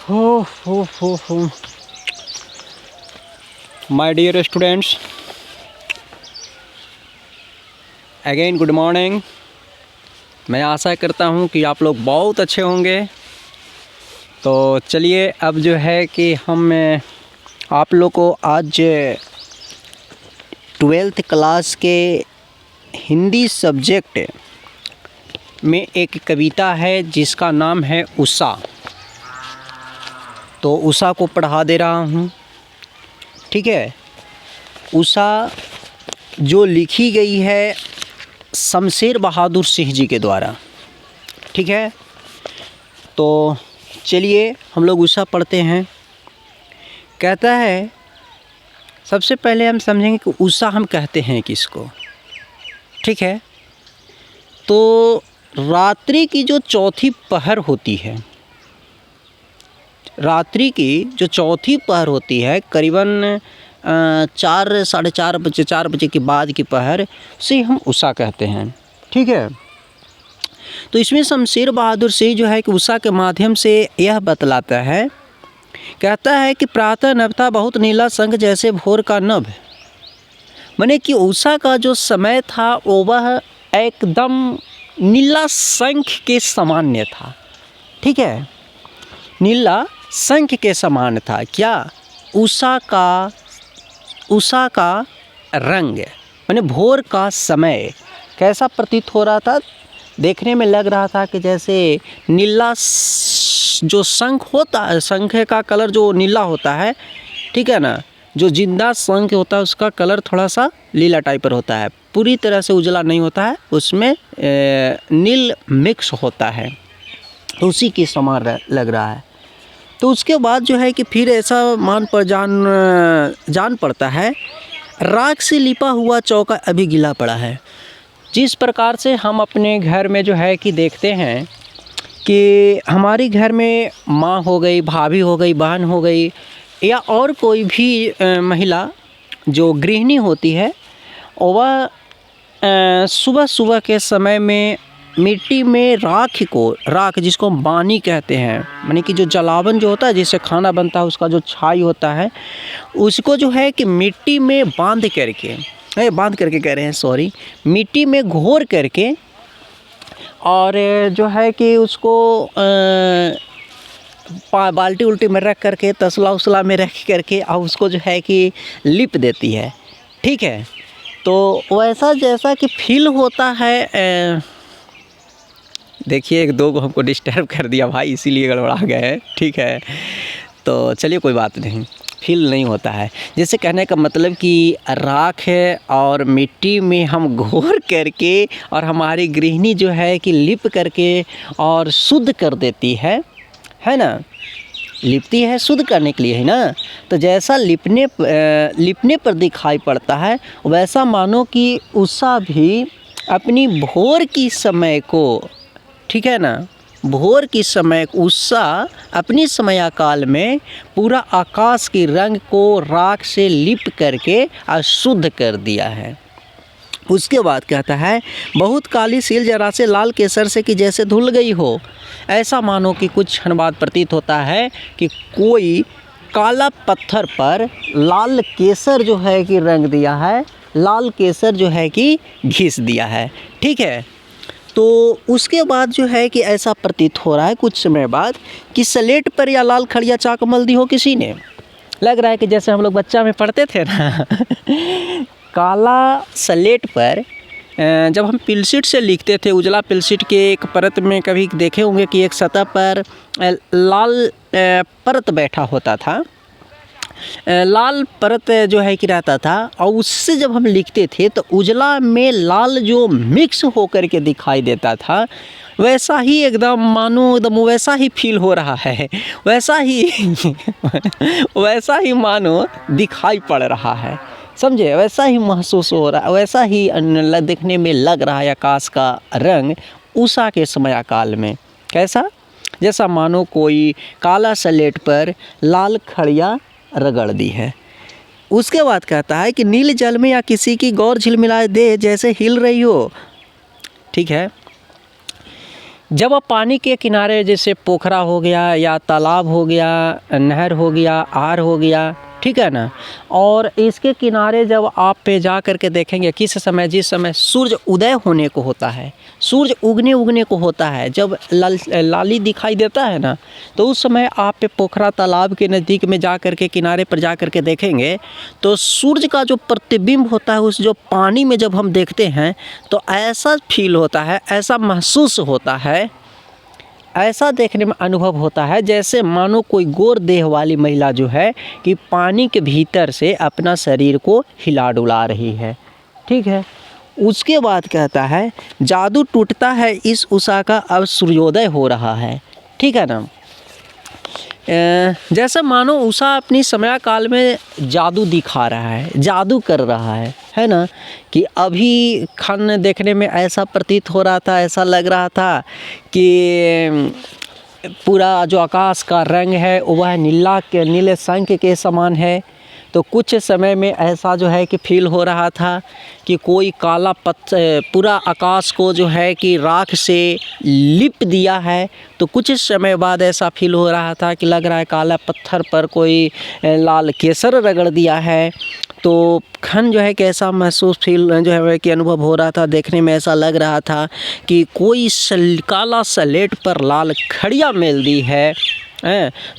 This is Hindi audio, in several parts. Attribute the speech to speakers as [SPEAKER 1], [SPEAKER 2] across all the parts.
[SPEAKER 1] हो my dear students, again good morning. मैं आशा करता हूँ कि आप लोग बहुत अच्छे होंगे। तो चलिए अब जो है कि हम आप लोग को आज 12th क्लास के हिंदी सब्जेक्ट में एक कविता है जिसका नाम है उषा। तो उषा को पढ़ा दे रहा हूँ, ठीक है। उषा जो लिखी गई है शमशेर बहादुर सिंह जी के द्वारा, ठीक है। तो चलिए हम लोग उषा पढ़ते हैं। कहता है, सबसे पहले हम समझेंगे कि उषा हम कहते हैं किसको, ठीक है। तो रात्रि की जो चौथी पहर होती है, रात्रि की जो चौथी पहर होती है, करीबन 4 साढ़े 4 बजे, 4 बजे के बाद की पहर से हम उषा कहते हैं, ठीक है। तो इसमें शमशेर बहादुर सिंह जो है कि उषा के माध्यम से यह बतलाता है, कहता है कि प्रातः नभ था बहुत नीला शंख जैसे भोर का नभ। माने कि उषा का जो समय था वो वह एकदम नीला शंख के सामान्य था, ठीक है। नीला शंख के समान था। क्या? उषा का रंग, माने भोर का समय कैसा प्रतीत हो रहा था? देखने में लग रहा था कि जैसे नीला जो शंख होता है, शंख का कलर जो नीला होता है, ठीक है ना। जो जिंदा शंख होता है उसका कलर थोड़ा सा लीला टाइप पर होता है, पूरी तरह से उजला नहीं होता है, उसमें नील मिक्स होता है, तो उसी के समान लग रहा है। तो उसके बाद जो है कि फिर ऐसा मान पर जान पड़ता है, राख से लिपा हुआ चौका अभी गीला पड़ा है। जिस प्रकार से हम अपने घर में जो है कि देखते हैं कि हमारे घर में माँ हो गई, भाभी हो गई, बहन हो गई, या और कोई भी महिला जो गृहिणी होती है, वह सुबह सुबह के समय में मिट्टी में राख जिसको हम बानी कहते हैं, माने कि जो जलावन जो होता है जिससे खाना बनता है, उसका जो छाई होता है, उसको जो है कि मिट्टी में बांध करके कह रहे हैं, सॉरी, मिट्टी में घोर करके, और जो है कि उसको बाल्टी उल्टी में रख करके, तसला उसला में रख करके, और उसको जो है कि लिप देती है, ठीक है। तो वैसा जैसा कि फील होता है, देखिए एक दो को हमको डिस्टर्ब कर दिया भाई, इसीलिए गड़बड़ा गए हैं, ठीक है। तो चलिए कोई बात नहीं, फील नहीं होता है। जैसे कहने का मतलब कि राख है और मिट्टी में हम घोर करके, और हमारी गृहिणी जो है कि लिप करके और शुद्ध कर देती है ना। लिपती है शुद्ध करने के लिए, है ना। तो जैसा लिपने पर दिखाई पड़ता है, वैसा मानो कि उषा भी अपनी भोर की समय को, ठीक है ना, भोर की समय उषा अपनी समया काल में पूरा आकाश के रंग को राख से लिप करके अशुद्ध कर दिया है। उसके बाद कहता है, बहुत काली सील जरा से लाल केसर से कि जैसे धुल गई हो। ऐसा मानो कि कुछ क्षण बाद प्रतीत होता है कि कोई काला पत्थर पर लाल केसर जो है कि रंग दिया है, लाल केसर जो है कि घिस दिया है, ठीक है। तो उसके बाद जो है कि ऐसा प्रतीत हो रहा है कुछ समय बाद कि स्लेट पर या लाल खड़िया चाक मल दी हो किसी ने। लग रहा है कि जैसे हम लोग बच्चा में पढ़ते थे ना काला स्लेट पर जब हम पेंसिल से लिखते थे, उजला पेंसिल के एक परत में कभी देखे होंगे कि एक सतह पर लाल परत बैठा होता था, लाल परत जो है कि रहता था, और उससे जब हम लिखते थे तो उजला में लाल जो मिक्स होकर के दिखाई देता था, वैसा ही एकदम मानो एकदम वैसा ही फील हो रहा है, वैसा ही मानो दिखाई पड़ रहा है, समझे। वैसा ही महसूस हो रहा है, वैसा ही देखने में लग रहा है आकाश का रंग उषा के समय काल में। कैसा? जैसा मानो कोई काला स्लेट पर लाल खड़िया रगड़ दी है। उसके बाद कहता है कि नील जल में या किसी की गौर झिलमिलाए दे जैसे हिल रही हो, ठीक है। जब आप पानी के किनारे जैसे पोखरा हो गया या तालाब हो गया, नहर हो गया, आर हो गया, ठीक है ना, और इसके किनारे जब आप पे जा कर के देखेंगे किस समय, जिस समय सूर्य उदय होने को होता है, सूर्य उगने को होता है, जब लाली दिखाई देता है ना, तो उस समय आप पे पोखरा तालाब के नज़दीक में जा कर के किनारे पर जा कर के देखेंगे तो सूर्य का जो प्रतिबिंब होता है उस जो पानी में जब हम देखते हैं तो ऐसा फील होता है, ऐसा महसूस होता है, ऐसा देखने में अनुभव होता है जैसे मानो कोई गोर देह वाली महिला जो है कि पानी के भीतर से अपना शरीर को हिला डुला रही है, ठीक है। उसके बाद कहता है जादू टूटता है इस उषा का, अब सूर्योदय हो रहा है, ठीक है ना। जैसे मानो उषा अपनी समय काल में जादू दिखा रहा है, जादू कर रहा है ना, कि अभी खन देखने में ऐसा प्रतीत हो रहा था, ऐसा लग रहा था कि पूरा जो आकाश का रंग है वह नीले शंख के समान है। तो कुछ समय में ऐसा जो है कि फील हो रहा था कि कोई काला पूरा आकाश को जो है कि राख से लिप दिया है। तो कुछ समय बाद ऐसा फील हो रहा था कि लग रहा है काला पत्थर पर कोई लाल केसर रगड़ दिया है। तो खन जो है कि ऐसा महसूस फील जो है कि अनुभव हो रहा था, देखने में ऐसा लग रहा था कि कोई काला स्लेट पर लाल खड़िया मेल दी है।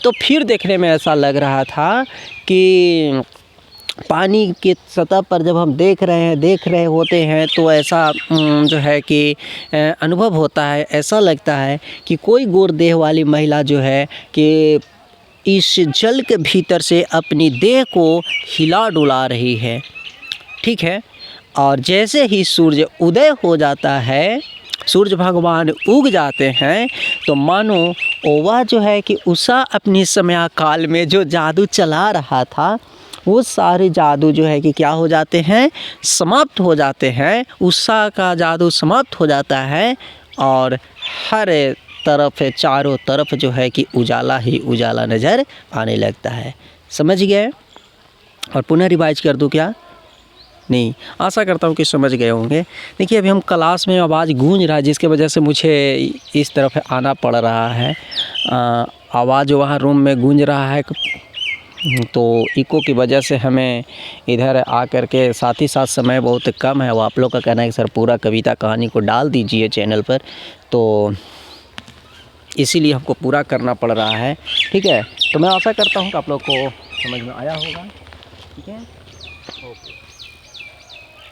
[SPEAKER 1] तो फिर देखने में ऐसा लग रहा था कि पानी के सतह पर जब हम देख रहे होते हैं तो ऐसा जो है कि अनुभव होता है, ऐसा लगता है कि कोई गोर देह वाली महिला जो है कि इस जल के भीतर से अपनी देह को हिला डुला रही है, ठीक है। और जैसे ही सूर्य उदय हो जाता है, सूर्य भगवान उग जाते हैं, तो मानो वह जो है कि उषा अपनी समय काल में जो जादू चला रहा था वो सारे जादू जो है कि क्या हो जाते हैं, समाप्त हो जाते हैं। उषा का जादू समाप्त हो जाता है और हर तरफ चारों तरफ जो है कि उजाला ही उजाला नज़र आने लगता है। समझ गए? और पुनः रिवाइज कर दूं क्या? नहीं, आशा करता हूँ कि समझ गए होंगे। देखिए अभी हम क्लास में आवाज़ गूंज रहा है जिसकी वजह से मुझे इस तरफ आना पड़ रहा है। आवाज़ वहाँ रूम में गूंज रहा है तो इको की वजह से हमें इधर आकर के साथ ही साथ समय बहुत कम है। वो आप लोग का कहना है कि सर पूरा कविता कहानी को डाल दीजिए चैनल पर, तो इसीलिए हमको पूरा करना पड़ रहा है, ठीक है। तो मैं आशा करता हूँ कि आप लोग को समझ में आया होगा, ठीक है।